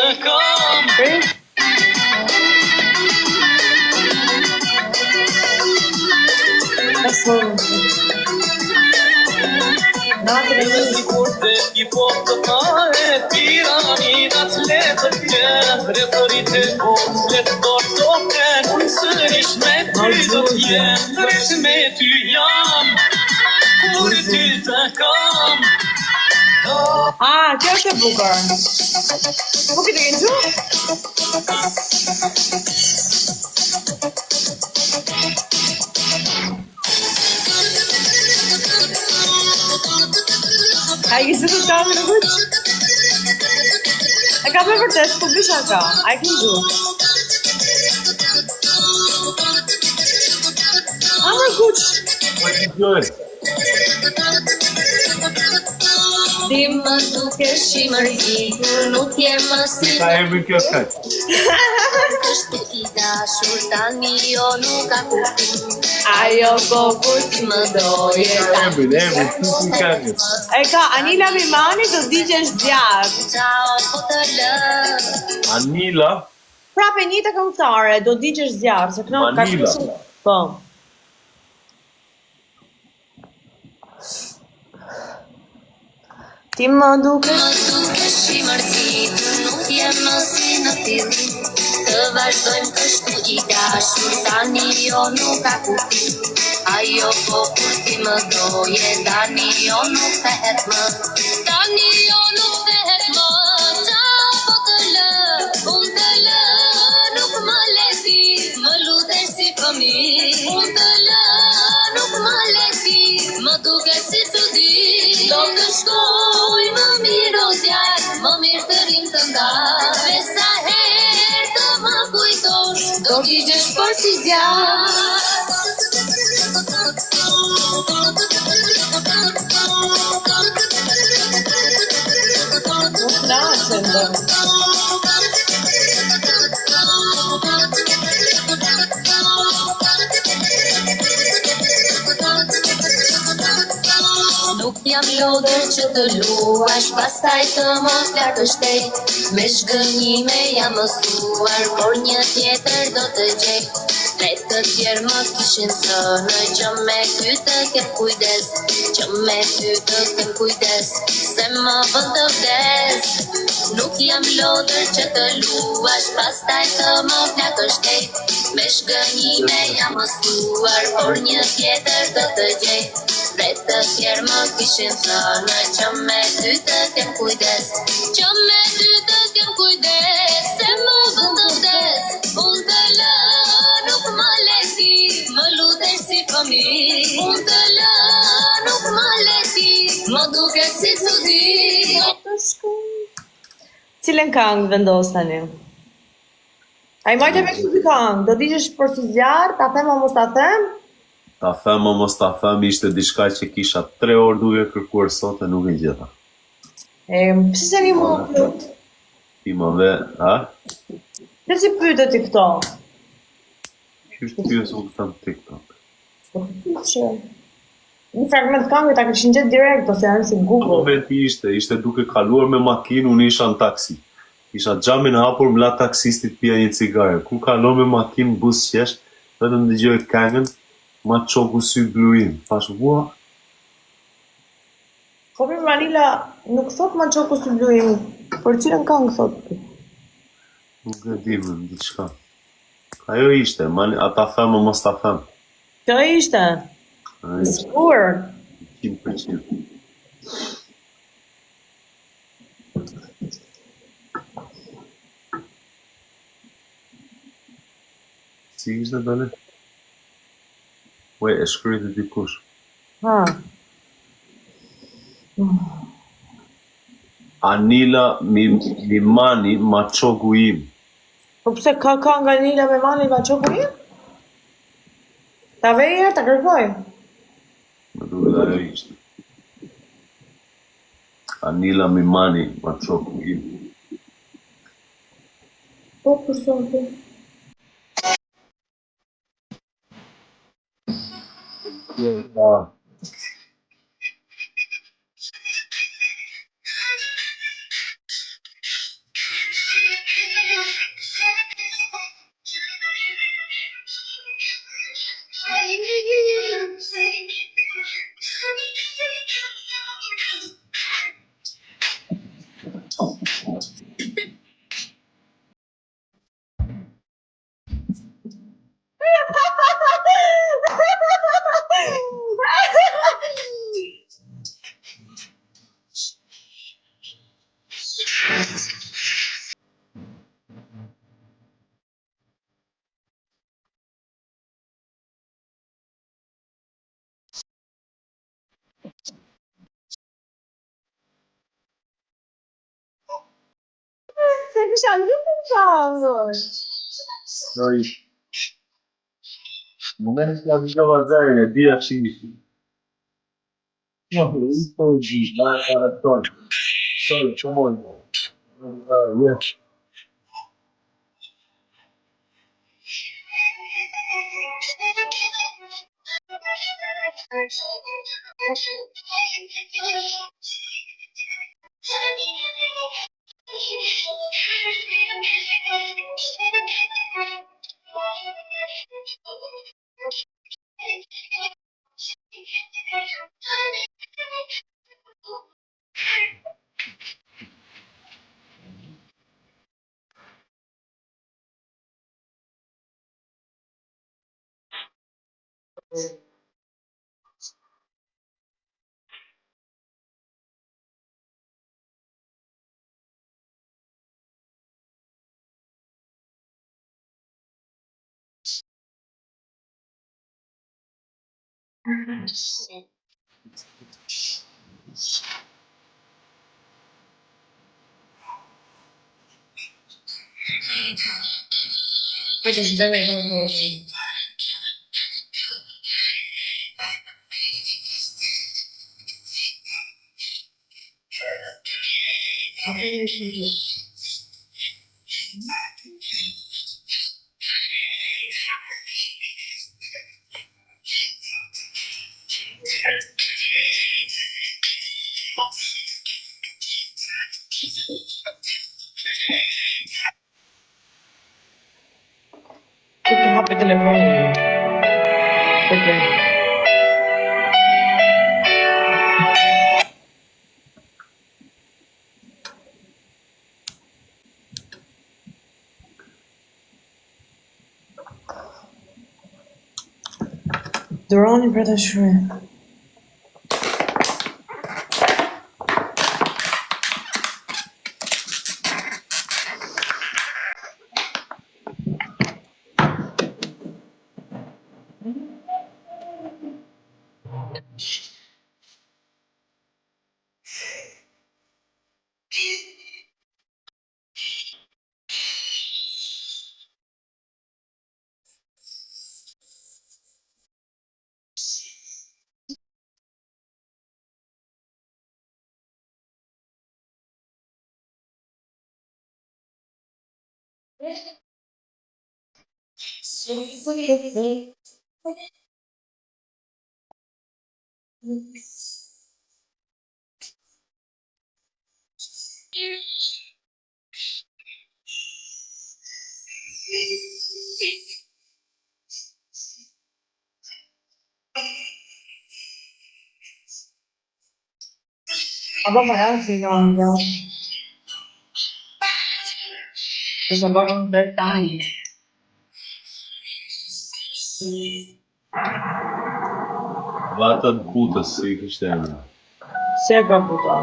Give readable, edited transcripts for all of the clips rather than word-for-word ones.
të kam. Sigur të i po të pare, piramidat letë të refërit e botës, letë dorë të ken, unë sërish me ty do t'jem, drejt me ty jam, kur ty të kam. Kjo është e bukur. Po këtë e këndu? A i kësë të kamë në vëq? E ka për vërtes, po bisha ka. A i këndu? A më kuq? Po i gjoj. Ti më duke shimërzitur, nuk je më si Ka emrin kjo kaq. kështu i dashur, tani jo nuk ka kuptim. Ajo po kur ti më doje, Emrin, tu ka emrin. E ka Anila Mimani do digjesh zjarë. ciao po të lë. Anila, Prape një të këngëtare, do digjesh zjarë, se këno ka Manila. shumë. Po. Ti më duke Më duke shimërzitur, nuk je më si në fillim. Të vazhdojmë kështu i dashur, tani jo nuk ka kuptim. Ajo po kur ti më doje, tani jo nuk thehet më. Tani jo nuk thehet më. Ciao po të lë, unë të lë, nuk më leti. Më lutesh si fëmijë, unë të lë, nuk më leti. Më duket si çudi, do të shkoj më mirë o djalë, më mirë të rim të ndaj. Me sa herë të më kujtosh, do digjesh por si zjarë. nuk flasën dhe. Nuk jam lodër që të luash, pastaj të më flakështej. Me shgënjime jam mësuar, por një tjetër do të gjej. Tre të tjerë më kishin thënë që me ty të kem kujdes, që me ty të kem kujdes, se më bën të vdes. Nuk jam lodër që të luash, pastaj të më flakështej. Me shgënjime jam mësuar, por një tjetër do të gjej. Tre të tjerë më kishin thënë që me ty të kem kujdes, që me ty të kem kujdes, se më bën të vdes. Unë të lë, nuk më leti, më lutesh si fëmijë. Unë të lë, nuk më leti, më duket si çudi. Cilën këngë vendos tani? A i majte me këtë këngë, do digjesh për si zjarë, ta them o mos ta them? ta them o mos ta them, ishte diçka që kisha 3 orë duke kërkuar sot e nuk e gjeta. Pse se një mund plut? Ti më ve, ha? Pse si pyte ti këto? Qysh pyes unë këta në TikTok? Pse? Një fragment këngë ta këshin gjetë direkt, ose janë si Google. Momenti ishte duke kaluar me makinë, unë isha në taksi. Isha xhamin hapur, mla taksistit pija një cigare. Kur kalon me makinë bus qesh, vetëm dëgjoj këngën, ma çoku sy bluin. Thash, ua, Po për Manila nuk thot ma çoku sy bluin, për cilën këngë thot? nuk e di më, diçka. Ajo ishte, a ta them o mos ta them. Kjo ishte? Ai, Sigur. 100%. Si ishte dale? Ue, e shkryti dikush. Ha. Anila Mimani Maçoku im. Po pse ka këngë Anila me Mani ma çoku im? Ta vejë, ta kërkoj. Më duket ajo ishte. Anila Mimani Maçoku im. Po për sotë. Ja. Isha në këngë. Noi, non è che abbiamo a zero, dia sì. No, sto di, ma sorry, c'ho molto. Yeah. Ti hapi telefonin. Okej. Duroni për të shry. Apo më rasi nga. Të së bërën dhe tajnë. Vata të butës, si kështë emra. Se ka puta.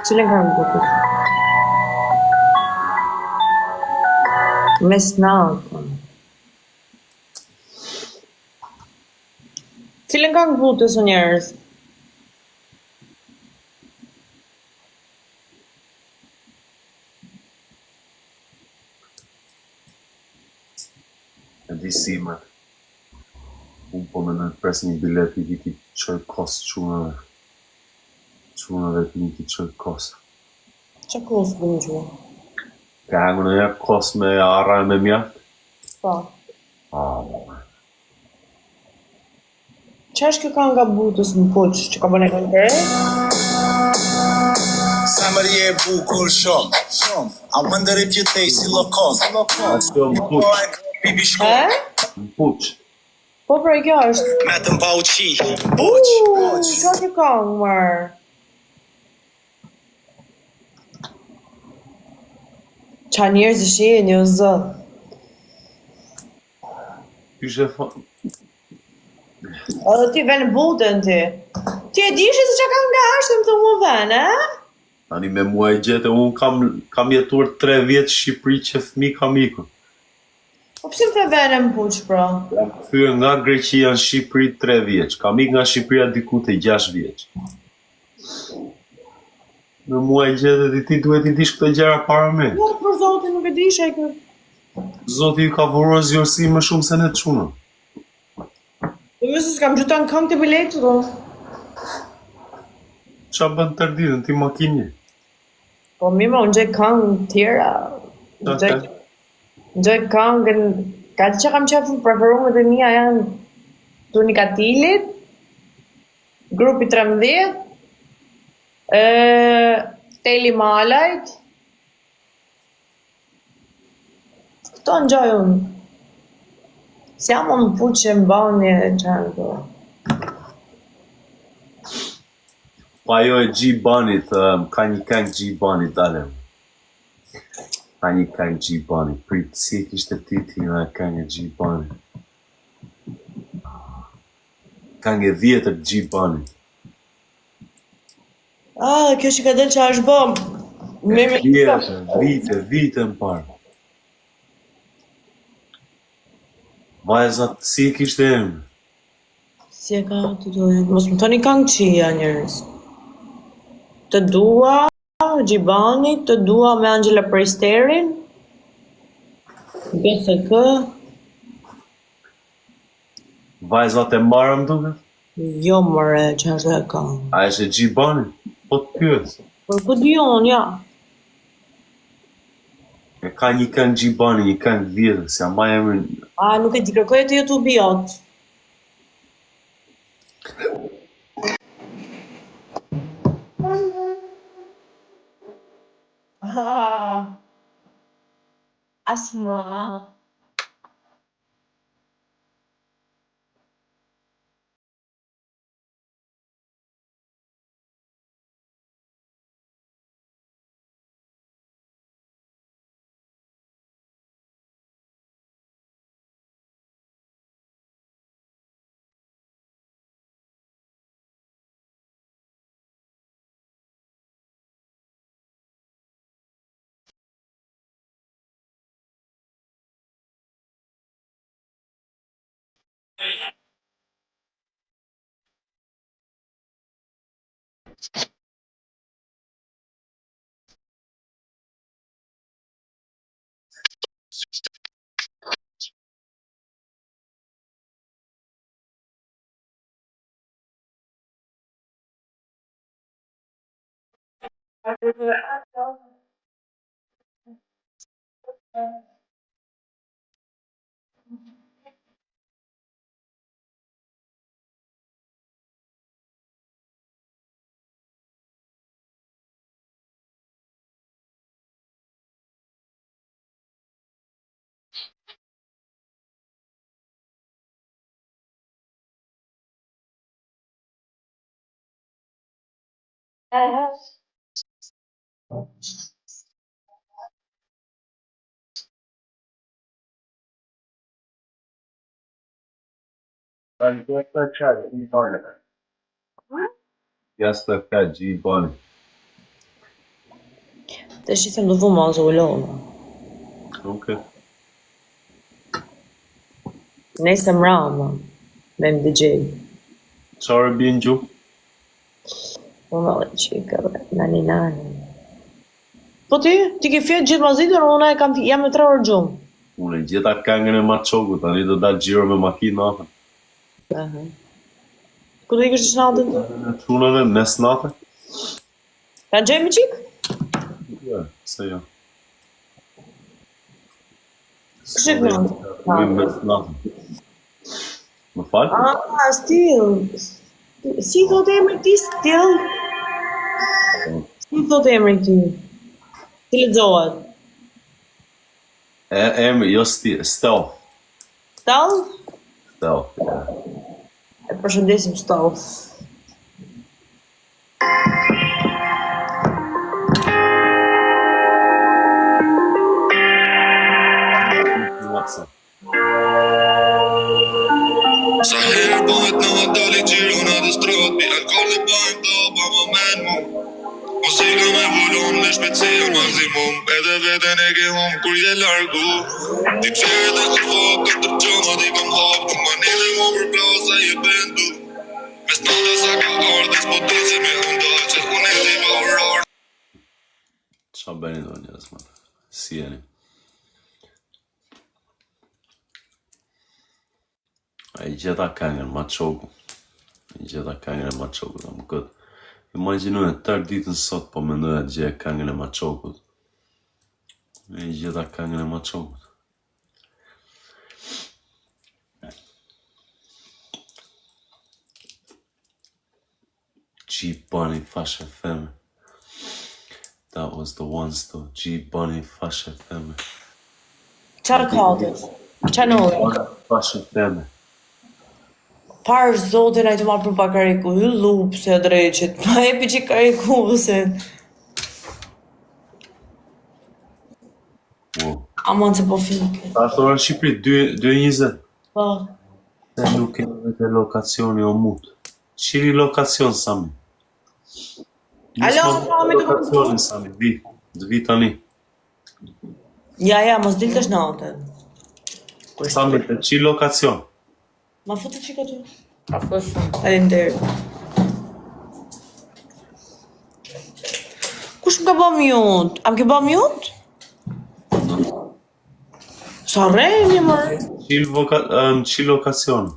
Cilën kanë butës? Mes natën. Cilën kanë butës o njerëz? E di si, ma. Unë po me në pres një bilet i ti qoj kosë qunave. Qunave të një ti qoj kosë. Që kosë bënë gjua? Ka angu në ja kosë me arra e me mjatë? Pa. Që është kjo ka nga butës në poqë që ka bëne kënë kërë? Samërje e bukur shumë, I wonder if you taste lokal. Ashtë më puq, Bibi shkoj, më puq. Po pra kjo është. me të mba uqi, buq. Që kjo ka mërë? Qa njerëz i shi e një zë. Kyshe fa... Edhe ti venë butën ti. Ti e dishi se që ka nga ashtë më të mu venë, e? Tani me mua e gjete, unë kam jetuar 3 vjetë Shqipëri që fëmi kam ikur. Po pësim të venë më puqë, pra? Jam këthyre nga Greqia në Shqipëri 3 vjeç. Kam ik nga Shqipëria diku të 6 vjeç. Në mua e gjetë dhe ti duhet i dish këto gjëra para me. Jo, për zotin, nuk e di shekë. Zoti ju ka vuruar zgjuarësi më shumë se ne të çuna. Po mëse s'kam gjuton këngë të biletë, do. Qa bën të ditën, ti makinë? Po mi më unë gjej këngë tjera. Gjej këngën, ka që kam qefën preferumet e mia janë Tunika Tilit, grupi 13, Teli Malajt. Këto në gjoj unë. Si jam më puqë që më bani e qanë do. Pa jo e G-Bunnyt, ka një këngë G-Bunnyt, dalem. Ka një këngë G-Bunnyt, prit, si e kishte titlin e këngë e G-Bunnyt. Këngë e 10 G-Bunnyt. Kjo që ka del që është bom. Vite më parë. Vajzat, si e kishte emër? Si e ka të dojë? Mos më toni këngë qia njërës. Të dua, Gjibani, të dua me Angela Presterin. BSK. Vajzat e marëm duke? Jo mëre që është e këngë. A është e G-Bunny? Po të pyes. Por ku di unë, ja. E ka një këngë G-Bunny, një këngë vjetër, si a ma emrin. Nuk e di kërkoj të YouTube jot. Asma. Jasë të ka G-Bunny. Të shqisem të vumë azë ullona. Oke. Nese mrama, me më DJ. Qarë bjen gjuhë? Unë dhe qika, nani. Po ti ke fjetë gjithë mazitër, unë jam me 3 orë gjumë. Unë e gjitha këngën e Maçogut, tani do dalë gjiro me makinë natën. Ku do i kështë natën të? Në çunave, mes natën? Ka gjej me qikë? Ja, se jo. Kështë në natën? Mes natën. Më falë? Still. Si thot emri ti, still? Si thot emri ti? Ti lexohet? Emri, jo Stealth. Stealth? Stealth, ja. E përshëndesim Stealth. Sa herë bëhet në dali gjiro në të strat Pi alkohol e bajnë të pa më men mu Muzika me volum në shpecil maksimum Edhe veten e ke hum kur je largu Ti qere dhe alfak të tërgjama ti kam hap Nuk ma një dhe më për plasa je bendu Mes në dhe sa ka ardhe s'po të që me hunda Që unë e ti ma urar bëni do njerëz, man. Si jeni? A I gjeta këngën Maçoku. I gjeta këngën e Maçokut, më këtë. Imagjinoje tërë ditën sot po mendoja të gjej këngën e Maçokut. I gjeta këngën e Maçokut. G Bunny Fashion Femme. That was the ones though. G Bunny Fashion Femme. Çfarë kallë? Çanoj. Fashion Femme. Parë zotin ai të marrë për pakariku, hy lup se dreqit. Ma epi që kariku se. Wow. Aman se po fike. Ta thorë në Shqipëri 2:20. Po. Se nuk e vete lokacioni o mut. Qiri lokacion, Sami. Alo, Sami, të lokacioni, Sami, vi tani. Ja, mos diltesh natën. Sami, të qi lokacion. Ma futë që këtë? Faleminderit. Kush më ka bë mute? A më ke bë mute? Sa rreni mërë? Qi lokacion.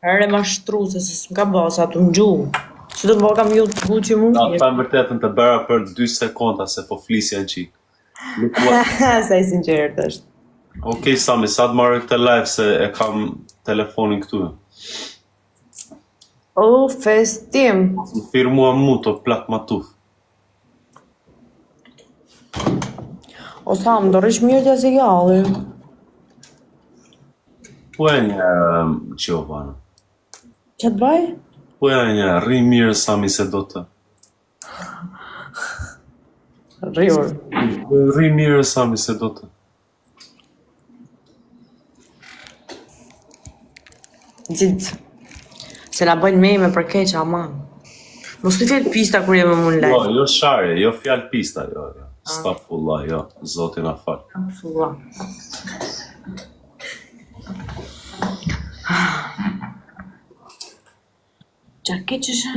Ere ma shtruze, se s'm ka bë, sa të më gjuhë. Që do të bë kam mute buqi mu? Na, ta më vërtetën të bëra për 2 sekonda se po flisja në qik. Sa I sinqert është. Okej, Sami, sa të marrë këtë live se e kam telefonin këtu. O, festim. Më firmua mu të plak matuf. O, sa më dorish mirë t'ja si galli. Po e një Giovanna. Që të baj? Po e një rri mirë, Sami, se do të. Rriur. Rri mirë, Sami, se do të. Gjithë. Se la bëjnë me për keq, aman. Mos të fjetë pista kur jemi më në Jo, live. jo share, jo fjallë pista, jo. Stafullah, jo, zotin a falë. Fua. Qa keqësha?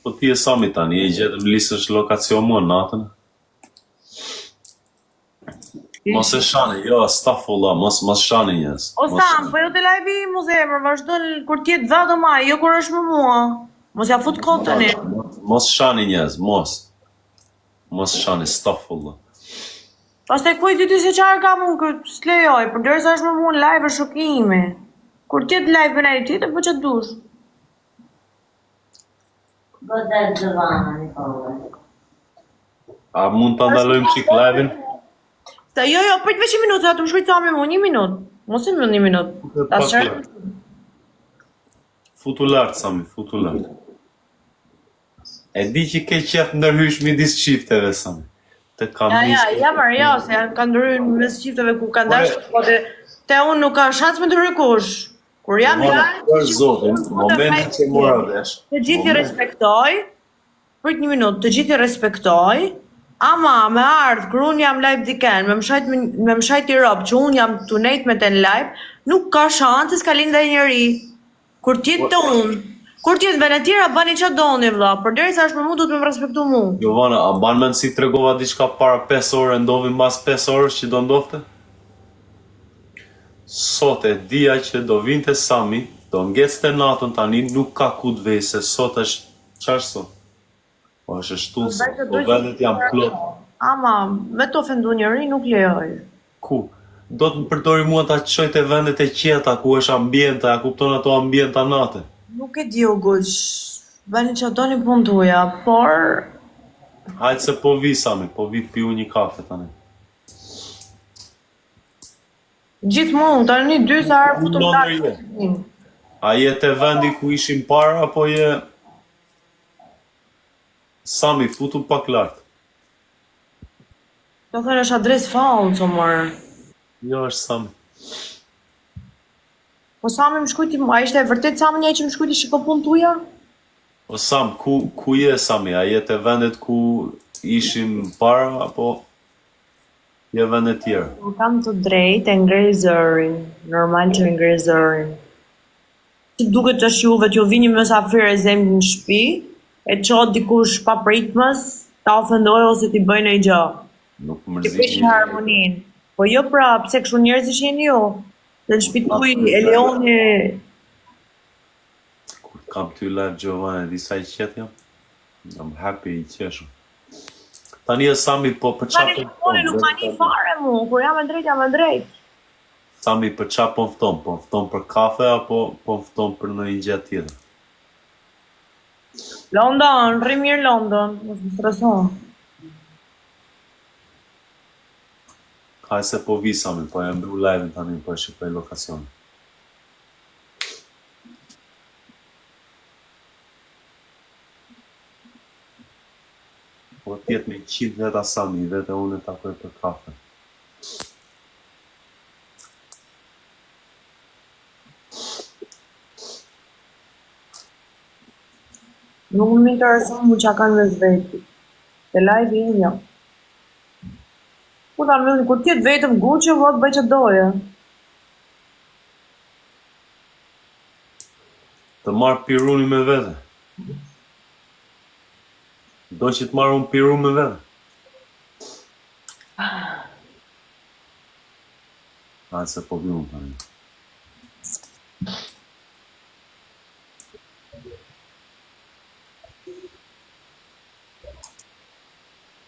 Po ti e Sami tani, e gjetëm lisësh lokacion mua natën. Mos e shani, jo, stafullah, mos shani njës. O Sam, po jo të live I mos e emër, vazhdo kur tjetë dhatë maj, jo kur është më mua. Mos ja fut kohë tani. Mos shani njës, mos. Mos shani, stafullah. Pastaj kuj ti se qarë kam unë këtë s'lejoj, për dërsa është më mua në live është shokimi. Kur tjetë live në e tjetë, po që dush. Godet Giovanna, Nikola. A mund të ndalojmë qik live-in? Ta jo, pëjtë veç 1 minutë, sa të më shkujtë Sami mu, 1 minutë. Mos e më 1 minutë. Ta shërë? Futu lartë, Sami, futu lartë. E di që ke qef ndërhysh midis qifteve, Sami. Të kam Ja, mërë, jo, se janë kanë ndërhyrë në mes qifteve ku kanë dashë, po te unë nuk ka shans me ndërhyrë kush. Kur jam Për zotin, momentin që mora vesh. Të gjithë I respektoj, prit 1 minutë, të gjithë I respektoj, ama me ardhë, kër unë jam live diken, me mshajt I robë, që unë jam të nejt me ten live, nuk ka shansë se s'ka linda I njëri. Kur tjetë të unë, kur tjetë vene tjera, bani që doni, vla, për deri sa është me mu, du të me më respektu mu. Giovanna, a ban me nësi tregova diçka para 5 orë, ndovin mas 5 orës që do ndofte? Sot e dia që do vinte Sami, do ngecte natën tani, nuk ka ku të vej, se sot është qarë sot? Po është shtunë sot, po vendet jam plot. Ama, me të ofendu njëri nuk lejoj. Ku? Do të më përdori mua ta qoj të vendet e qeta, ku është ambiente, a kupton ato ambienta nate? Nuk e di o guq, bani që doni pun tuja, por... Hajtë se po vi Sami, po vi të piu një kafe tani. Gjithmonë, tani 2 sa herë futur Ndonjë je. A je te vendi ku ishim para, apo je... Sami, futu pak lartë. Do thënë është adres fallë, co mërë. Jo, është Sami. Po Sami më shkujti, a ishte e vërtet Sami njëj që më shkujti shiko pun tuja? O Sam, ku je Sami? A je te vendet ku ishim para, apo je vendet tjera? Më kam të drejt e ngrej zërin, normal që ngrej zërin. Si duket është juve, t'ju vini me sa fire zemnë në shpi, e qo dikush pa pritmës, ta ofendoj ose t'i bëj ndonjë gjë. Nuk Ti mërzit prish harmonin. Po jo pra, pse kështu njerëzish jeni ju? Dhe në shtëpi tuaj e leoni Kur kam ty live Giovanni, disa i qet jam. Jam happy i qeshëm. Tani e Sami po për qa tani telefoni nuk ma një fare mu, kur jam e drejt. Sami për qa po mfton? Po mfton për kafe apo po mfton për në një gjë tjetër? London, rri mirë London, mos më streso. Kaj se po vi Sami, po e mbru live tani po e shqipoj lokacion. Po tjetë me 100 veta Sami, vete unë e takoj për kafe. Nuk më intereson mu qa kanë mes veti. Te live i jo. Kur ta mëllë, kur tjetë vetëm Gucci, vot bëj që doje. Të marrë piruni me vete. Do që të marrë unë piru me vete. Hajde se po vi unë tani.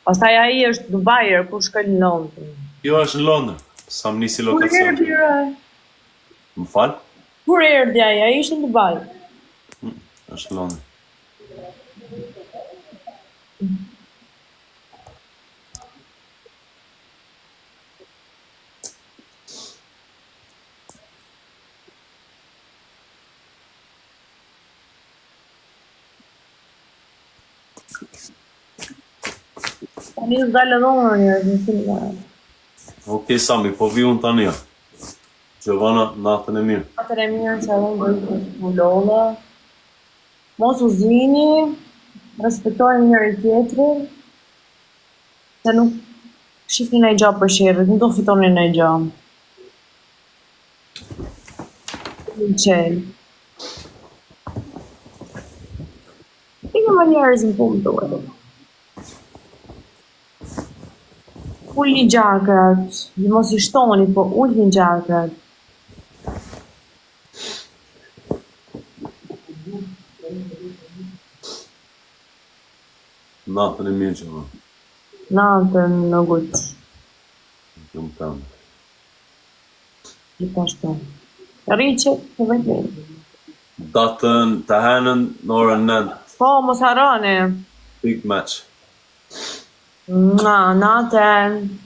Pastaj ai është Dubajer, kur shkoj në Londër. Jo është në Londër, sa më nisi lokacion. Më falë? Kur erdhi ai ishte në Dubai. Është në Londër. Tani u dalë dhomër njerëz në filma. Okej Sami, po vi unë tani. Giovanna, natën e mirë. Natën e mirë që edhe bëj mulolla. Mos u zini, respektojnë njëri tjetrin. Se nuk shihni ndonjë gjë për sherrit, nuk do fitoni ndonjë gjë. Qel. Ike më njerëz në punë duhet. Ulni gjakrat, mos i shtoni, po ulni gjakrat. Natën e mirë Giovanna. Natën në guq, Jëmë tëmë. gjithashtu. Rriqe, të vëjtë. Datën të henën në orën 9, Po, mos harroni. big match. Natën.